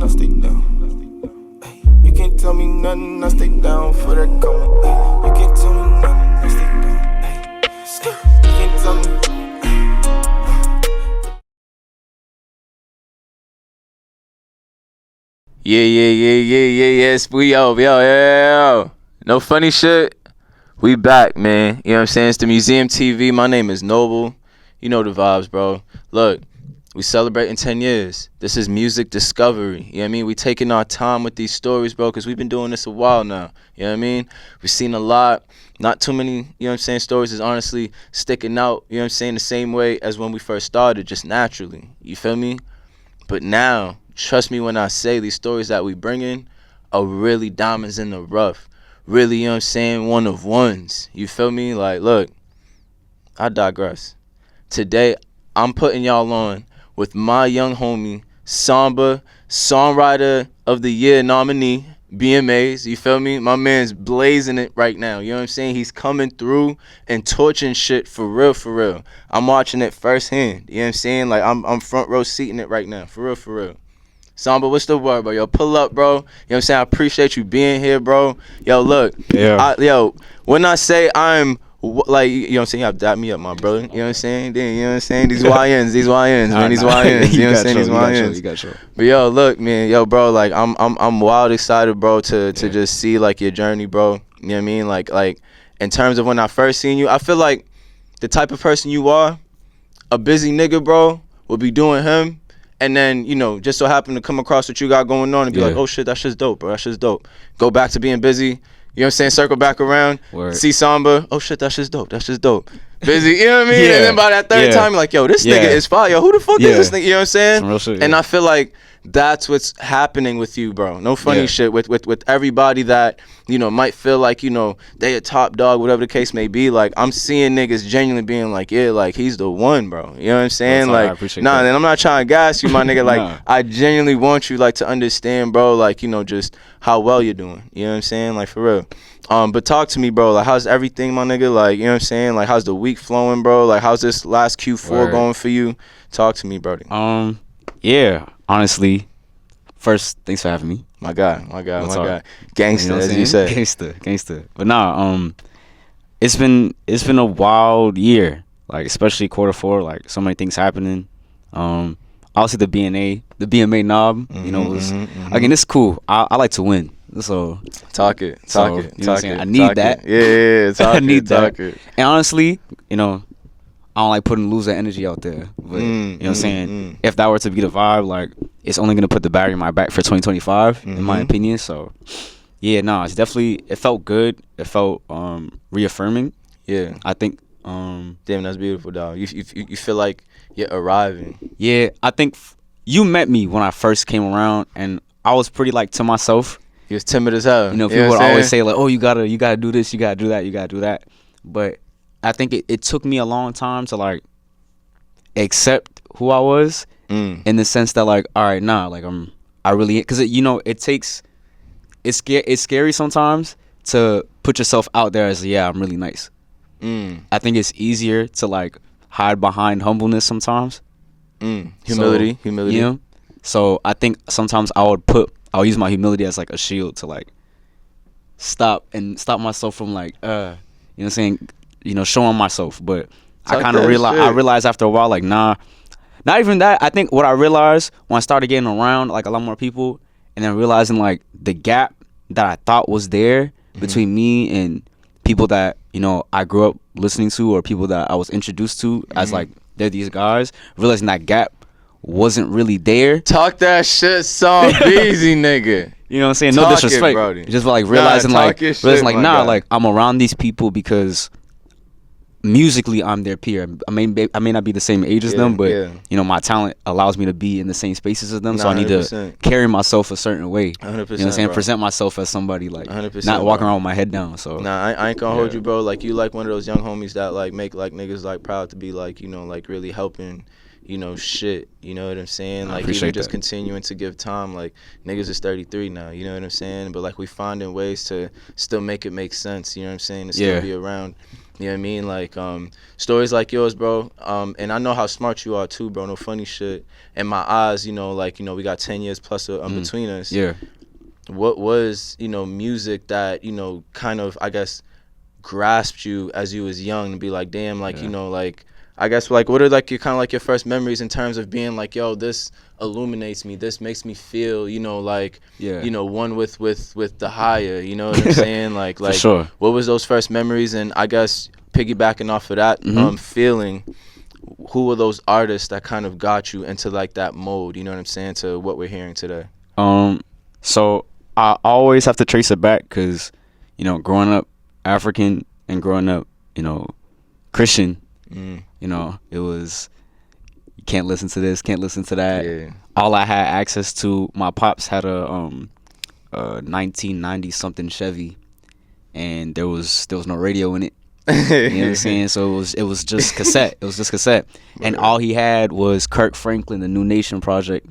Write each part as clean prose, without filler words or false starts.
I stay down. Ay, you can't tell me nothing, I stay down for that come. Ay, you can't tell me nothing, I stay down. Ay, you can't tell me. Yes, yo. No funny shit. We back, man. You know what I'm saying? It's the Museum TV. My name is Noble. You know the vibes, bro. Look, we celebrating 10 years. This is music discovery. You know what I mean? We taking our time with these stories, bro, because we've been doing this a while now. You know what I mean? We've seen a lot. Not too many, you know what I'm saying, stories is honestly sticking out, you know what I'm saying, the same way as when we first started, just naturally. You feel me? But now, trust me when I say these stories that we bring in are really diamonds in the rough. Really, you know what I'm saying, one of ones. You feel me? Like, look, I digress. Today, I'm putting y'all on with my young homie, Svmbv, Songwriter of the Year nominee, BMAs, you feel me? My man's blazing it right now, you know what I'm saying? He's coming through and torching shit for real, for real. I'm watching it firsthand, you know what I'm saying? Like, I'm front row seating it right now, for real, for real. Svmbv, what's the word, bro? Yo, pull up, bro. You know what I'm saying? I appreciate you being here, bro. Yo, look. Yeah. When I say I'm, like, you know what I'm saying? You have to dap me up, my brother. You know what I'm saying? Then, you know what I'm saying? These YNs, man. These YNs. You know what I'm saying? These YNs. You got you. But yo, look, man. Yo, bro, like, I'm wild excited, bro, to just see, like, your journey, bro. You know what I mean? Like, in terms of when I first seen you, I feel like the type of person you are, a busy nigga, bro, will be doing him. And then, you know, just so happen to come across what you got going on and be like, oh shit, that shit's dope, bro. That shit's dope. Go back to being busy. You know what I'm saying? Circle back around. Word. See Svmbv. Oh shit, that shit's dope. That shit's dope. Busy. You know what I mean? And then by that third time, you're like, yo, this nigga is fire. Yo, who the fuck is this nigga? You know what I'm saying? Some real shit, and I feel like that's what's happening with you, bro. No funny shit with everybody that, you know, might feel like, you know, they a top dog, whatever the case may be. Like, I'm seeing niggas genuinely being like, yeah, like, he's the one, bro. You know what I'm saying? Like, nah, and I'm not trying to gas you, my nigga. Like, I genuinely want you, like, to understand, bro, like, you know, just how well you're doing. You know what I'm saying? Like, for real. But talk to me, bro. Like, how's everything, my nigga? Like, you know what I'm saying? Like, how's the week flowing, bro? Like, how's this last Q4 going for you? Talk to me, brody. Yeah, honestly, first, thanks for having me. My guy. Gangsta, you know as you said. Gangsta. But nah, it's been a wild year. Like, especially Q4, like, so many things happening. Obviously the BMA knob, you know, was again, it's cool. I like to win. So talk it. I need that. Yeah, I need that. And honestly, you know, I don't like putting loser energy out there. But you know what I'm saying? If that were to be the vibe, like, it's only gonna put the battery in my back for 2025, in my opinion. So yeah, it's definitely, it felt good. It felt reaffirming. Yeah. I think damn, that's beautiful, dog. You feel like you're arriving. Yeah, I think you met me when I first came around, and I was pretty, like, to myself. He was timid as hell. You know, people would always say, like, oh, you gotta do this, you gotta do that, you gotta do that. But I think it took me a long time to, like, accept who I was, in the sense that, like, all right, like, I really, because you know, it's scary sometimes to put yourself out there as, I'm really nice. I think it's easier to, like, hide behind humbleness sometimes. Humility. You know? So I think sometimes I'll use my humility as, like, a shield to, like, stop myself from, like, you know what I'm saying, you know, showing myself. But I kind of realized after a while, like, nah, not even that. I think what I realized when I started getting around, like, a lot more people, and then realizing, like, the gap that I thought was there between me and people that, you know, I grew up listening to, or people that I was introduced to as, like, they're these guys, realizing that gap wasn't really there. Talk that shit, Svmbv, nigga. You know what I'm saying? No disrespect. Just, like, realizing, like, I'm around these people because musically I'm their peer. I may not be the same age as them, but you know, my talent allows me to be in the same spaces as them. So I need to carry myself a certain way. 100%, you know what I'm saying? Bro. Present myself as somebody, like, not walking around with my head down. So I ain't gonna hold you, bro. Like, you like one of those young homies that, like, make, like, niggas, like, proud to be, like, you know, like, really helping, you know, shit. You know what I'm saying? Like, even just continuing to give time. Like, niggas is 33 now, you know what I'm saying? But, like, we finding ways to still make it make sense, you know what I'm saying? To still be around. You know what I mean? Like stories like yours, bro. And I know how smart you are too, bro. No funny shit. In my eyes, you know, like, you know, we got 10 years plus between us. Yeah. What was, you know, music that, you know, kind of, I guess, grasped you as you was young to be like, damn, like, you know, like, I guess, like, what are like your kind of like your first memories in terms of being like, yo, this illuminates me, this makes me feel, you know, like, you know, one with the higher, you know what I'm saying? Like, For sure. what was those first memories? And I guess piggybacking off of that feeling, who were those artists that kind of got you into like that mode, you know what I'm saying, to what we're hearing today? So I always have to trace it back because, you know, growing up African and growing up, you know, Christian, you know, it was, you can't listen to this, can't listen to that. Yeah. All I had access to, my pops had a 1990 something Chevy, and there was no radio in it. You know what I'm saying? So it was just cassette. It was just cassette, and all he had was Kirk Franklin, the New Nation Project,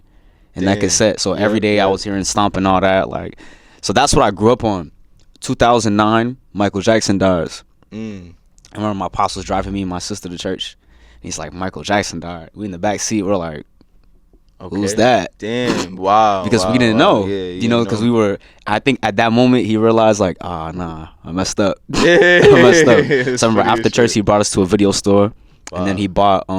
and that cassette. So every day I was hearing Stomp and all that. Like, so that's what I grew up on. 2009, Michael Jackson dies. I remember my pops was driving me and my sister to church. And he's like, Michael Jackson died. We in the back seat. We're like, who's that? Damn, wow. Because we didn't know. You know, because we were, I think at that moment he realized like, nah, I messed up. I messed up. So I remember after church he brought us to a video store. And then he bought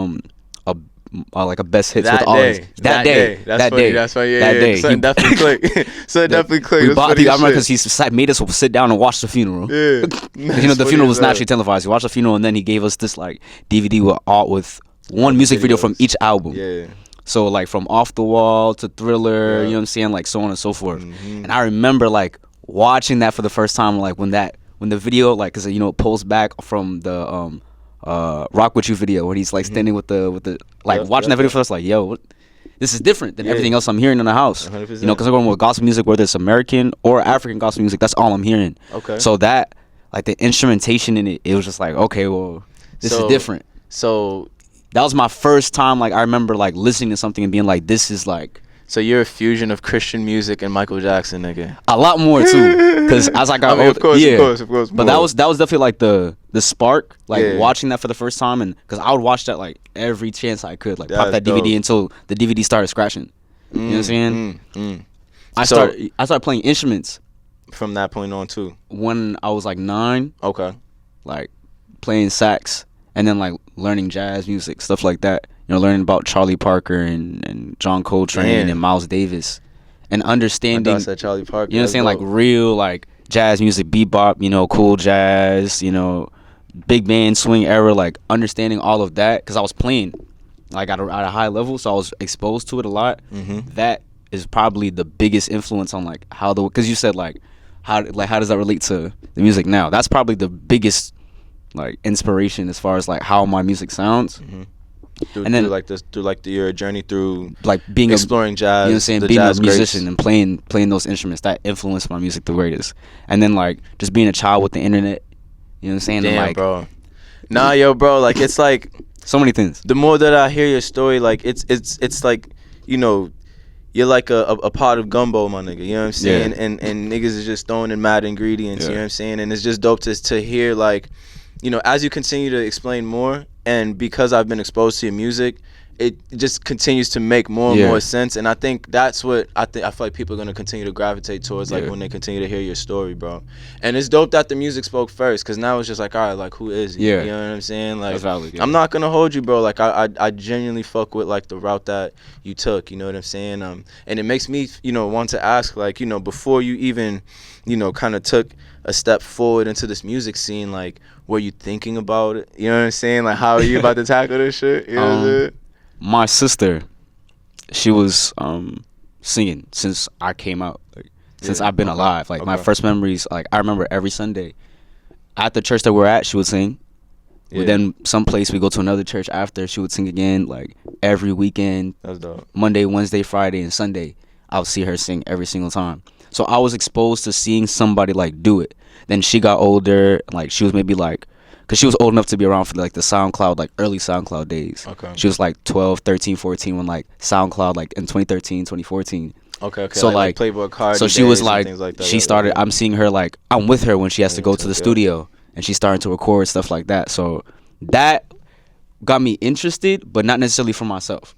like a best hits with all his. That day. That's funny. That day. So it definitely clicked. So it definitely clicked. We bought the, I remember because he made us sit down and watch the funeral. Yeah. You know, the funeral was naturally televised. We watched the funeral and then he gave us this like DVD with one music video from each album. Yeah. So like from Off the Wall to Thriller, you know what I'm saying, like so on and so forth. And I remember like watching that for the first time, like when the video, like, cause you know it pulls back from the Rock With You video when he's like standing with the like watching that video first, like, yo, what, this is different than everything else I'm hearing in the house. 100%. You know, because I'm going with gospel music, whether it's American or African gospel music, that's all I'm hearing. Okay. So that, like, the instrumentation in it was just like, okay, well, this is different. So that was my first time, like, I remember like listening to something and being like, this is like. So you're a fusion of Christian music and Michael Jackson, nigga. A lot more too, because as I got older, of course. But that was definitely like the spark, like watching that for the first time, and because I would watch that like every chance I could, like pop that DVD until the DVD started scratching. You know what I'm saying? I started playing instruments from that point on too. When I was like 9. Okay. Like playing sax and then like learning jazz music, stuff like that. You know, learning about Charlie Parker and John Coltrane and Miles Davis, and understanding. I said Charlie Parker. You know what I'm saying? Like real like jazz music, bebop. You know, cool jazz. You know, big band swing era. Like understanding all of that because I was playing like at a high level, so I was exposed to it a lot. That is probably the biggest influence on like how because you said like how does that relate to the music now? That's probably the biggest like inspiration as far as like how my music sounds. And then through your journey through like being exploring jazz, you know what I'm saying, being a musician and playing those instruments, that influenced my music the greatest. And then like just being a child with the internet, you know what I'm saying? Damn, like, bro. Nah, yo, bro, like it's like so many things. The more that I hear your story, like it's like, you know, you're like a pot of gumbo, my nigga. You know what I'm saying? Yeah. And niggas is just throwing in mad ingredients. You know what I'm saying? And it's just dope to hear, like, you know, as you continue to explain more, and because I've been exposed to your music, it just continues to make more and more sense. And I think that's what I feel like people are gonna continue to gravitate towards, like when they continue to hear your story, bro. And it's dope that the music spoke first, because now it's just like, all right, like who is he? You know what I'm saying? Like, that's valid, I'm not gonna hold you, bro. Like I genuinely fuck with like the route that you took. You know what I'm saying? And it makes me, you know, want to ask, like, you know, before you even, you know, kind of took a step forward into this music scene, like, were you thinking about it? You know what I'm saying? Like, how are you about to tackle this shit? You know what I'm saying? My sister, she was singing since I came out, like, since I've been alive. Like my first memories, like I remember every Sunday at the church that we're at, she would sing. Then someplace we go to another church after, she would sing again. Like every weekend, that's dope. Monday, Wednesday, Friday, and Sunday, I would see her sing every single time. So I was exposed to seeing somebody like do it. Then she got older, like she was maybe like, because she was old enough to be around for like the SoundCloud, like early SoundCloud days. Okay. She was like 12, 13, 14 when like SoundCloud, like in 2013, 2014. Okay. So like Playboy Cardi. So she was like, like that, she started, I'm seeing her like, I'm with her when she has to go to the studio. and she's starting to record stuff like that. So that got me interested, but not necessarily for myself.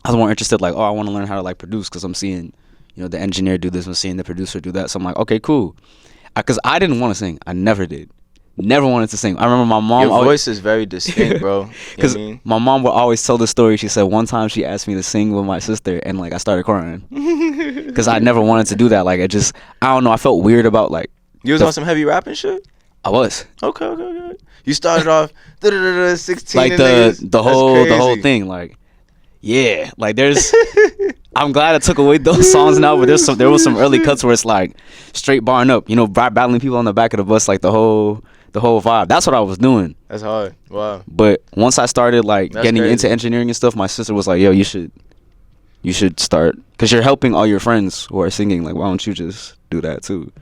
I was more interested, like, oh, I want to learn how to like produce, because I'm seeing, you know, the engineer do this, I'm seeing the producer do that. So I'm like, okay, cool. Because I didn't want to sing. I never did. Never wanted to sing. I remember my mom. Your voice is very distinct, bro. Because my mom would always tell the story. She said one time she asked me to sing with my sister, and like I started crying because I never wanted to do that. Like I don't know. I felt weird about like. You was on some heavy rapping shit. I was. Okay. You started off 16 like the whole thing. Like, yeah, like there's. I'm glad I took away those songs now, but there was some early cuts where it's like straight barring up, you know, battling people on the back of the bus, like the whole vibe. That's what I was doing. That's hard. Wow. But once I started like That's getting crazy. into engineering and stuff, my sister was like, "Yo, you should start, because you're helping all your friends who are singing. Like, why don't you just do that too?"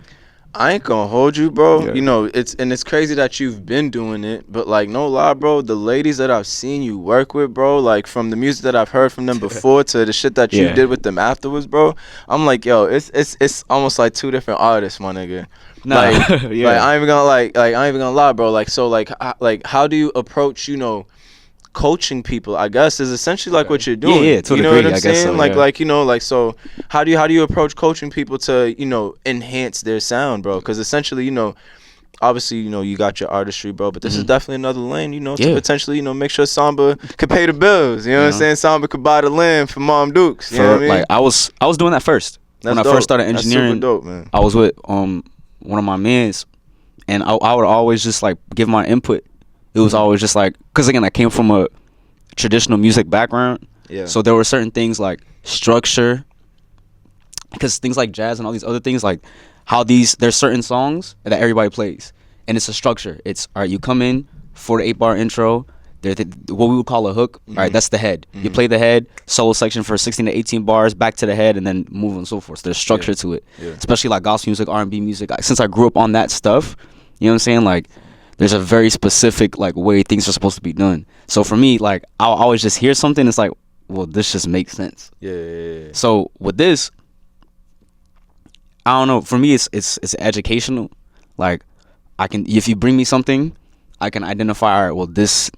I ain't gonna hold you, bro. Yeah. You know, it's crazy that you've been doing it, but like, no lie, bro, the ladies that I've seen you work with, bro, like from the music that I've heard from them before to the shit that you Yeah. did with them afterwards, bro, I'm like, yo, it's almost like two different artists, my nigga. Nah, Like, yeah. like I ain't even gonna like I ain't even gonna lie, bro. Like, so like how do you approach, you know, coaching people, I guess, is essentially like what you're doing. Yeah, to a you know degree, what I'm I guess saying? so, like yeah. like, you know, like, so how do you approach coaching people to, you know, enhance their sound, bro? Because essentially, you know, obviously, you know, you got your artistry, bro, but this is definitely another lane, you know, to Yeah. potentially, you know, make sure Samba could pay the bills. You know what I'm saying? Samba could buy the land for Mom Dukes. You know what I mean? Like I was doing that first. That's when I dope. first started That's engineering, super dope, man. I was with one of my mans, and I would always just like give my input. It was always just like, because again, I came from a traditional music background, Yeah. so there were certain things like structure, because things like jazz and all these other things, like how there's certain songs that everybody plays, and it's a structure. It's all right, you come in for the 8-bar intro, what we would call a hook. All right, that's the head. You play the head, solo section for 16 to 18 bars, back to the head, and then move and so forth. So there's structure to it. Yeah. Especially like gospel music, R&B music. Since I grew up on that stuff, you know what I'm saying? Like, there's a very specific like way things are supposed to be done. So for me, like, I'll always just hear something. It's like, well, this just makes sense. Yeah. So with this, I don't know. For me, it's educational. Like, if you bring me something, I can identify. All right, well, this,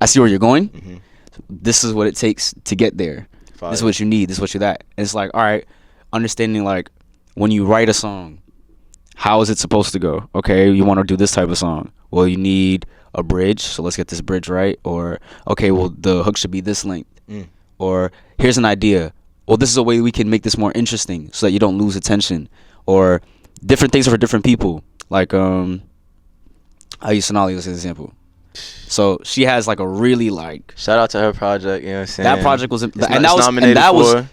I see where you're going. This is what it takes to get there. Fire. This is what you need. This is what you're that. And it's like, all right, understanding like when you write a song, how is it supposed to go? Okay, you want to do this type of song. Well, you need a bridge, so let's get this bridge right. Or, okay, well, the hook should be this length. Or, here's an idea. Well, this is a way we can make this more interesting so that you don't lose attention. Or, different things for different people. Like, I use Sonali as an example. So, she has like a really like... Shout out to her project, you know what I'm saying? That project was... It's nominated for...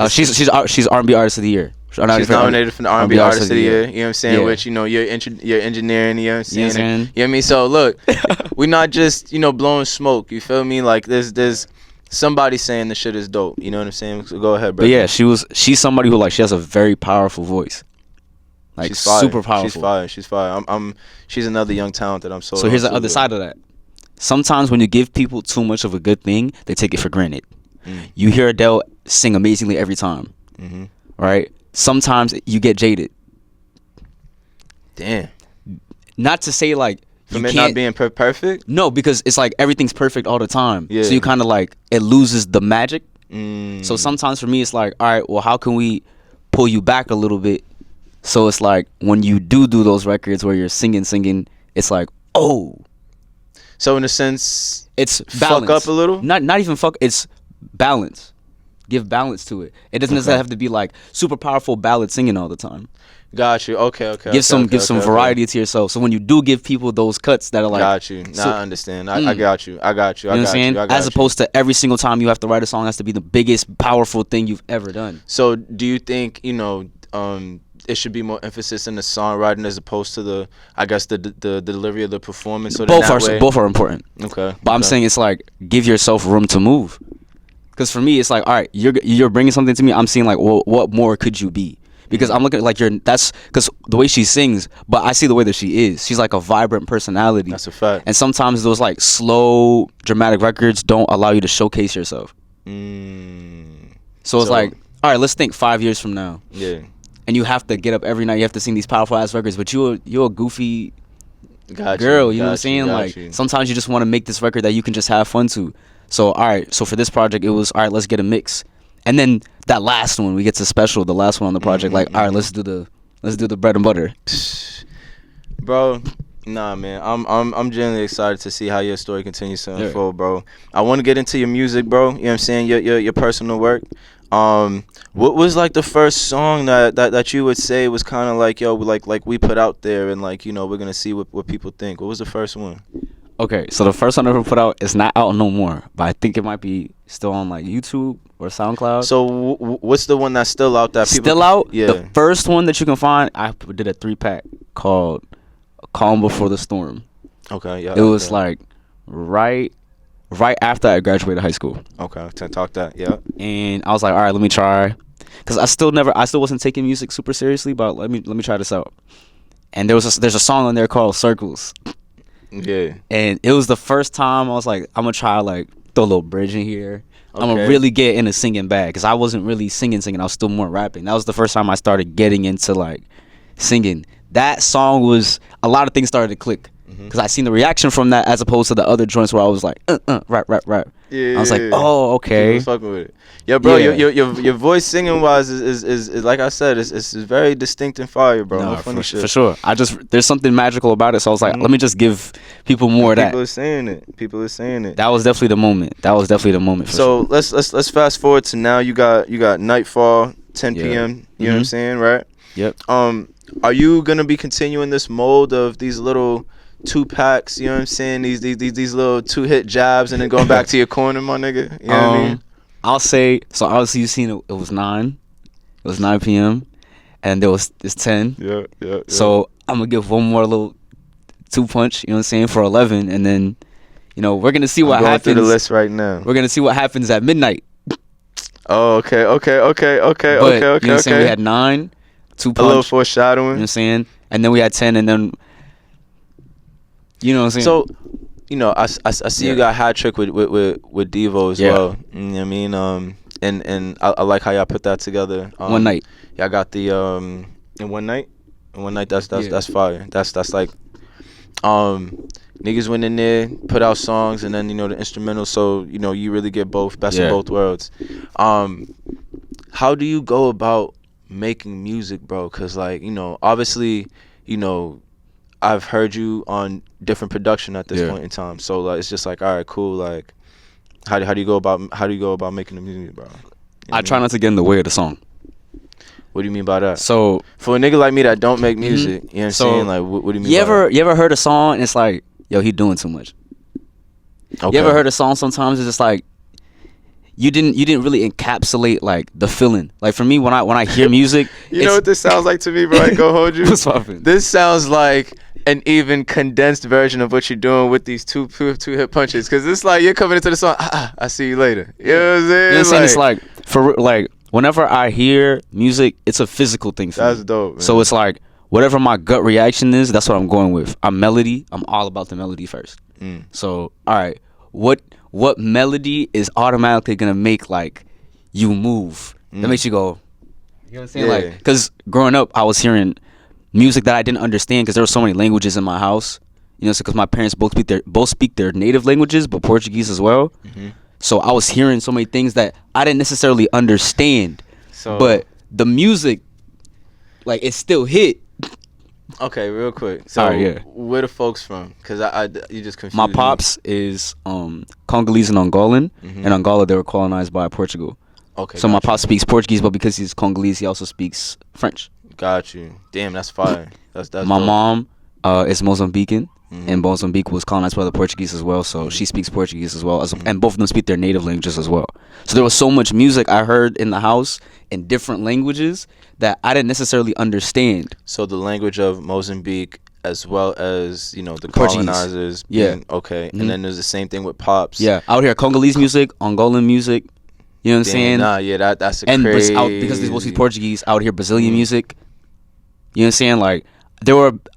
She's R&B Artist of the Year. She's nominated for the R&B Artist of the Year. You know what I'm saying? Yeah. Which, you know, you're engineering, you know what I'm saying? You know what I'm saying? You know what I mean? So, look, we're not just, you know, blowing smoke. You feel me? Like, there's somebody saying the shit is dope. You know what I'm saying? So go ahead, bro. But yeah, she's somebody who like, she has a very powerful voice. Like, she's fire. super powerful. She's fire. She's another young talent that I'm so... So here's the other side of that. Sometimes when you give people too much of a good thing, they take it for granted. You hear Adele sing amazingly every time. Right? Sometimes you get jaded. Damn. Not to say like From it not being perfect? No, because it's like everything's perfect all the time. Yeah. So you kind of like, it loses the magic. Mm. So sometimes for me it's like, all right, well, how can we pull you back a little bit? So it's like when you do those records where you're singing, it's like, oh. So in a sense, it's fuck balance. up a little? Not even fuck. It's balance. Give balance to it. It doesn't necessarily have to be like super powerful ballad singing all the time. Got you. Okay. Give some variety to yourself. So when you do give people those cuts that are like, got you. Now I understand. I got you. You know what I'm saying? As opposed to every single time you have to write a song has to be the biggest powerful thing you've ever done. So do you think, you know, it should be more emphasis in the songwriting as opposed to the delivery of the performance? So Both are important. Okay. But I'm saying it's like, give yourself room to move. Because for me, it's like, all right, you're bringing something to me. I'm seeing like, well, what more could you be? Because I'm looking at like that's because the way she sings, but I see the way that she is. She's like a vibrant personality. That's a fact. And sometimes those like slow, dramatic records don't allow you to showcase yourself. So it's like, all right, let's think 5 years from now. Yeah. And you have to get up every night. You have to sing these powerful ass records, but you're a goofy Got girl. You know what I'm got saying? got Like you. sometimes you just want to make this record that you can just have fun to. So all right, so for this project, it was all right. Let's get a mix, and then that last one we get to special. The last one on the project, like all right, let's do the bread and butter. Bro, nah, man. I'm genuinely excited to see how your story continues to Yeah. unfold, bro. I want to get into your music, bro. You know what I'm saying? Your personal work. What was like the first song that you would say was kind of like, yo, like we put out there, and like, you know, we're gonna see what people think. What was the first one? Okay, so the first one I ever put out is not out no more, but I think it might be still on like YouTube or SoundCloud. So what's the one that's still out that people Still out? Yeah. The first one that you can find, I did a 3-pack called Calm Before the Storm. Okay. Yeah. It was okay. like right after I graduated high school. Okay. Talk that. Yeah. And I was like, all right, let me try, because I still wasn't taking music super seriously, but let me try this out. And there's a song on there called Circles, Yeah. and it was the first time I was like, I'm gonna try like throw a little bridge in here. I'm gonna Okay. really get into singing bag, because I wasn't really singing. I was still more rapping. That was the first time I started getting into like singing. That song was, a lot of things started to click, because I seen the reaction from that as opposed to the other joints where I was like rap. Yeah. I was like, oh, okay. People was fucking with it. Yeah, bro. Yeah. Your voice singing wise is like I said, it's very distinct and fire, bro. No No, funny shit. for sure. There's something magical about it, so I was like, let me just give people more of that. People are saying it. That was definitely the moment. For So sure. let's fast forward to now. You got Nightfall, 10 Yeah. p.m. You know what I'm saying, right? Yep. Are you gonna be continuing this mold of these little 2-packs? You know what I'm saying? These little 2-hit jabs and then going back to your corner, my nigga. You know what I mean? I'll say, so obviously you seen it was 9. It was 9 p.m. and it's 10. Yeah. So I'm gonna give one more little 2-punch, you know what I'm saying, for 11, and then, you know, we're gonna see what I'm going happens. through the list right now. We're gonna see what happens at midnight. Oh, okay. But, you know what I'm saying, we had 9, 2-punch. A little You know foreshadowing. what I'm saying? And then we had 10, and then, you know what I'm saying? So, you know, I see you got hat trick with Devo as well. You know what I mean? And I like how y'all put that together. One night. Y'all got the in one night. In one night, that's fire. That's like niggas went in there, put out songs, and then, you know, the instrumental. So, you know, you really get both, best of both worlds. How do you go about making music, bro? Cause like, you know, obviously, you know, I've heard you on different production at this point in time. So like, it's just like, all right, cool. Like, how do you go about making the music, bro? You know I try not to get in the way of the song. What do you mean by that? So For a nigga like me that don't make music, you know what I'm saying? Like, what do you mean? you ever heard a song and it's like, yo, he doing too much. Okay. You ever heard a song sometimes it's just like you didn't really encapsulate like the feeling. Like for me, when I hear music, You know what this sounds like to me, bro? I go hold you. What's poppin'? This sounds like an even condensed version of what you're doing with these two hit punches. Cause it's like you're coming into the song. I see you later. You know what I'm saying? You know what I'm saying? It's like for like whenever I hear music, it's a physical thing for me. That's dope, man. So it's like whatever my gut reaction is, that's what I'm going with. I'm all about the melody first. So all right, what melody is automatically gonna make like you move? That makes you go. You know what I'm saying? Yeah. Like, because growing up, I was hearing music that I didn't understand because there were so many languages in my house. You know, because my parents both speak their native languages, but Portuguese as well. So I was hearing so many things that I didn't necessarily understand. But the music, like, it still hit. Okay, real quick. So Alright, yeah. where the folks from? Cause you just confused My me. pops is Congolese and Angolan. In Angola, they were colonized by Portugal. Okay. So my pop speaks Portuguese, but because he's Congolese, he also speaks French. Got you. Damn, that's fire. That's My dope. mom is Mozambican, and Mozambique was colonized by the Portuguese as well, so she speaks Portuguese as well, and both of them speak their native languages as well. So there was so much music I heard in the house in different languages that I didn't necessarily understand. So the language of Mozambique, as well as, you know, the Portuguese. colonizers. Yeah. Okay. And then there's the same thing with pops. Yeah, out here Congolese music, Angolan music. You know what I'm saying? Nah, yeah, that's a And crazy. because they both speak Portuguese, out here Brazilian music. You know what I'm saying? Like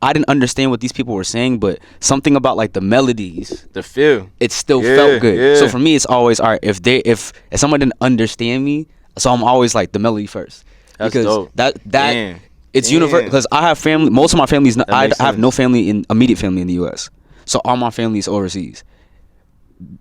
I didn't understand what these people were saying, but something about like the melodies, The feel. it still Yeah, felt good. yeah. So for me, it's always all right. If someone didn't understand me, so I'm always like the melody first. That's because dope. that Damn. It's universal because I have family. Most of my family is not. I have no family in immediate family in the U.S. So all my family is overseas.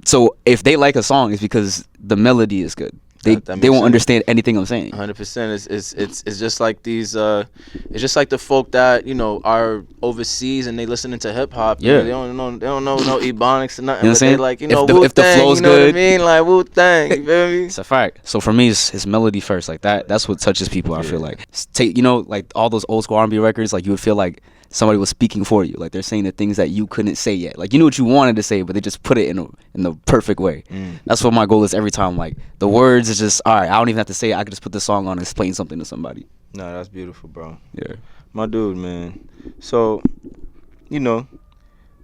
So if they like a song, it's because the melody is good. They won't understand anything I'm saying. 100%. It's just like these. It's just like the folk that are overseas and they listening to hip hop. Yeah. They don't know no ebonics or nothing. You know what I'm but saying? they like If Wu-Tang, the flow's you know good. what I mean? Like Wu-Tang. You feel me? It's a fact. So for me, it's his melody first. Like that. That's what touches people. I feel like take like all those old school R&B records. Like you would feel like somebody was speaking for you. Like they're saying the things that you couldn't say yet. Like you knew what you wanted to say, but they just put it in the perfect way. That's what my goal is every time. Like the words is just all right. I don't even have to say it. I could just put the song on and explain something to somebody. No, that's beautiful, bro. Yeah. My dude, man. So,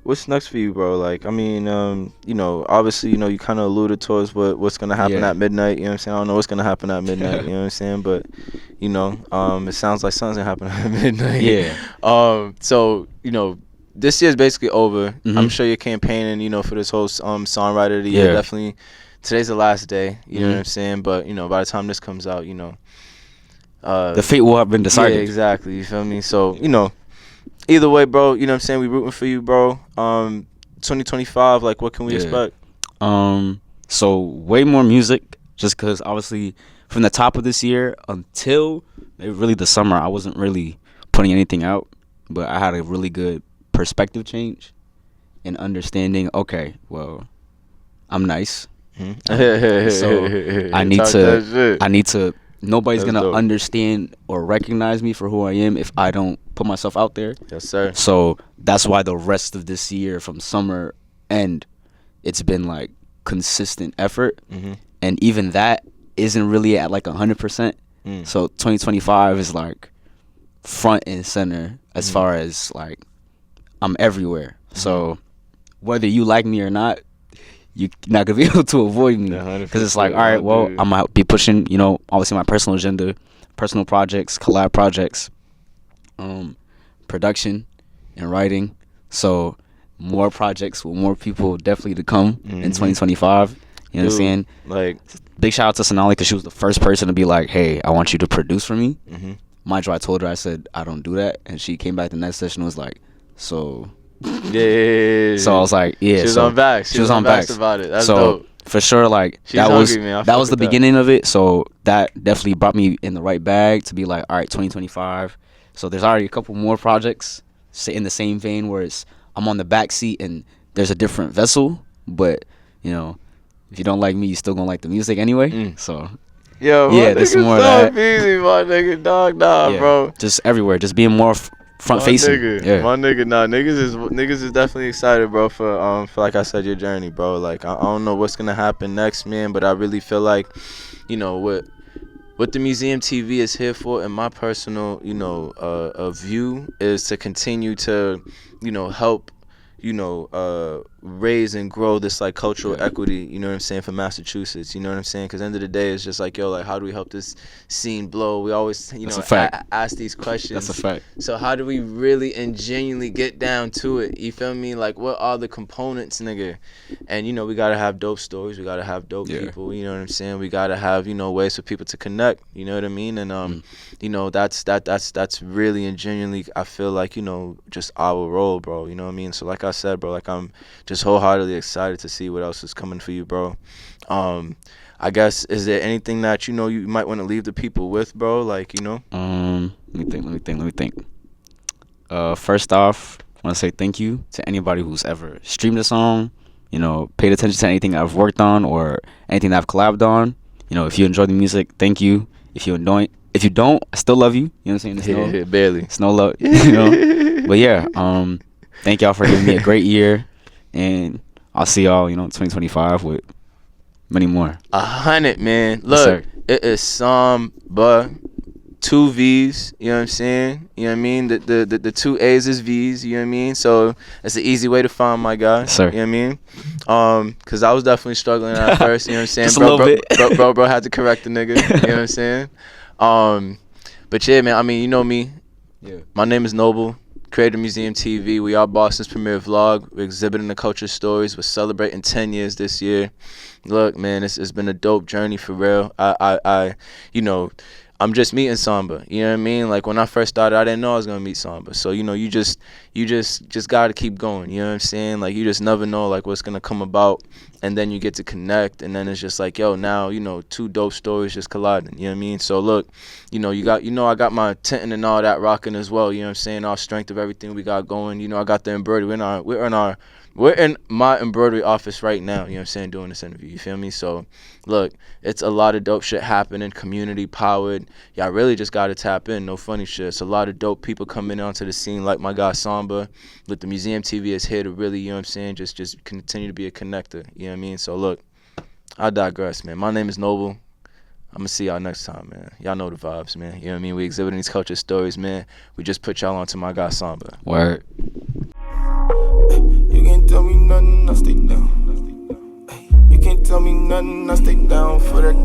what's next for you, bro? Like, I mean, obviously, you kind of alluded towards what's gonna happen at midnight. You know what I'm saying? I don't know what's gonna happen at midnight. You know what I'm saying? But, it sounds like something's gonna happen at midnight. Yeah. So, this year's basically over. I'm sure you're campaigning, for this whole songwriter of the year. Definitely, today's the last day. You know what I'm saying? But by the time this comes out, the fate will have been decided. Yeah, exactly. You feel me? So, either way, bro, you know what I'm saying? We rooting for you, bro. 2025, like, what can we expect? So way more music, just because obviously from the top of this year until really the summer, I wasn't really putting anything out, but I had a really good perspective change and understanding. Okay, well, I'm nice, so I need to. Nobody's gonna understand or recognize me for who I am if I don't put myself out there. Yes, sir. So that's why the rest of this year, from summer end, it's been like consistent effort, and even that isn't really at like 100%. So 2025 is like front and center as far as like I'm everywhere. So whether you like me or not, you're not gonna be able to avoid me, because it's like, all right, well, I'm gonna be pushing, obviously my personal agenda, personal projects, collab projects, production and writing. So more projects with more people definitely to come in 2025. You know what I'm saying? Like, big shout out to Sonali, because she was the first person to be like, hey, I want you to produce for me. Mind you, I told her, I said, I don't do that. And she came back the next session and was like, so... Yeah. So I was like, yeah. She was on back. She was on back about it. That's dope. For sure, like, that was the beginning of it. So that definitely brought me in the right bag to be like, all right, 2025. So there's already a couple more projects in the same vein where I'm on the back seat and there's a different vessel, but if you don't like me, you still gonna like the music anyway. So there's some more of that. Easy, my nigga, dog, bro. Just everywhere, just being more front facing. My nigga, niggas is definitely excited, bro, for like I said, your journey, bro. Like, I don't know what's gonna happen next, man, but I really feel like, what the Museum TV is here for, in my personal, view, is to continue to, help, raise and grow this like cultural equity, you know what I'm saying, for Massachusetts, you know what I'm saying? Because at the end of the day, it's just like, yo, like, how do we help this scene blow? We always, ask these questions. That's a fact. So how do we really and genuinely get down to it? You feel me? Like, what are the components, nigga? And we gotta have dope stories. We gotta have dope people. You know what I'm saying? We gotta have ways for people to connect. You know what I mean? And that's really and genuinely, I feel like just our role, bro. You know what I mean? So like I said, bro, like, I'm just wholeheartedly excited to see what else is coming for you, bro. I guess, is there anything that you might want to leave the people with, bro? Like, Let me think. First off, I want to say thank you to anybody who's ever streamed a song, paid attention to anything I've worked on or anything that I've collabed on. If you enjoy the music, thank you. If you don't, I still love you. You know what I'm saying? Barely. It's no love, But yeah, thank y'all for giving me a great year, and I'll see y'all, 2025 with many more. 100, man. Look, it is Svmbv, 2 V's, you know what I'm saying? You know what I mean? The 2 A's is V's, you know what I mean? So it's an easy way to find my guy. Yes, sir. You know what I mean? Because I was definitely struggling at first, you know what I'm saying? Just a little bit. Bro had to correct the nigga, you know what I'm saying? But yeah, man, I mean, you know me. Yeah. My name is Noble. Creator Museum TV. We are Boston's premier vlog. We're exhibiting the culture stories. We're celebrating 10 years this year. Look, man, it's been a dope journey for real. I'm just meeting Samba. You know what I mean? Like when I first started, I didn't know I was gonna meet Samba. So you know, you just gotta keep going. You know what I'm saying? Like you just never know like what's gonna come about, and then you get to connect, and then it's just like, yo, now you know, two dope stories just colliding. You know what I mean? So look, you know, I got my tenting and all that rocking as well. You know what I'm saying? Our strength of everything we got going. You know, I got the embroidery. We're in my embroidery office right now, you know what I'm saying, doing this interview, you feel me? So, look, it's a lot of dope shit happening, community powered. Y'all really just got to tap in, no funny shit. It's a lot of dope people coming onto the scene like my guy Samba. Look, the Museum TV is here to really, you know what I'm saying, just continue to be a connector, you know what I mean? So, look, I digress, man. My name is Noble. I'm going to see y'all next time, man. Y'all know the vibes, man. You know what I mean? We exhibiting these culture stories, man. We just put y'all onto my guy Samba. Word. You can't tell me nothing, I stay down. You can't tell me nothing, I stay down for that.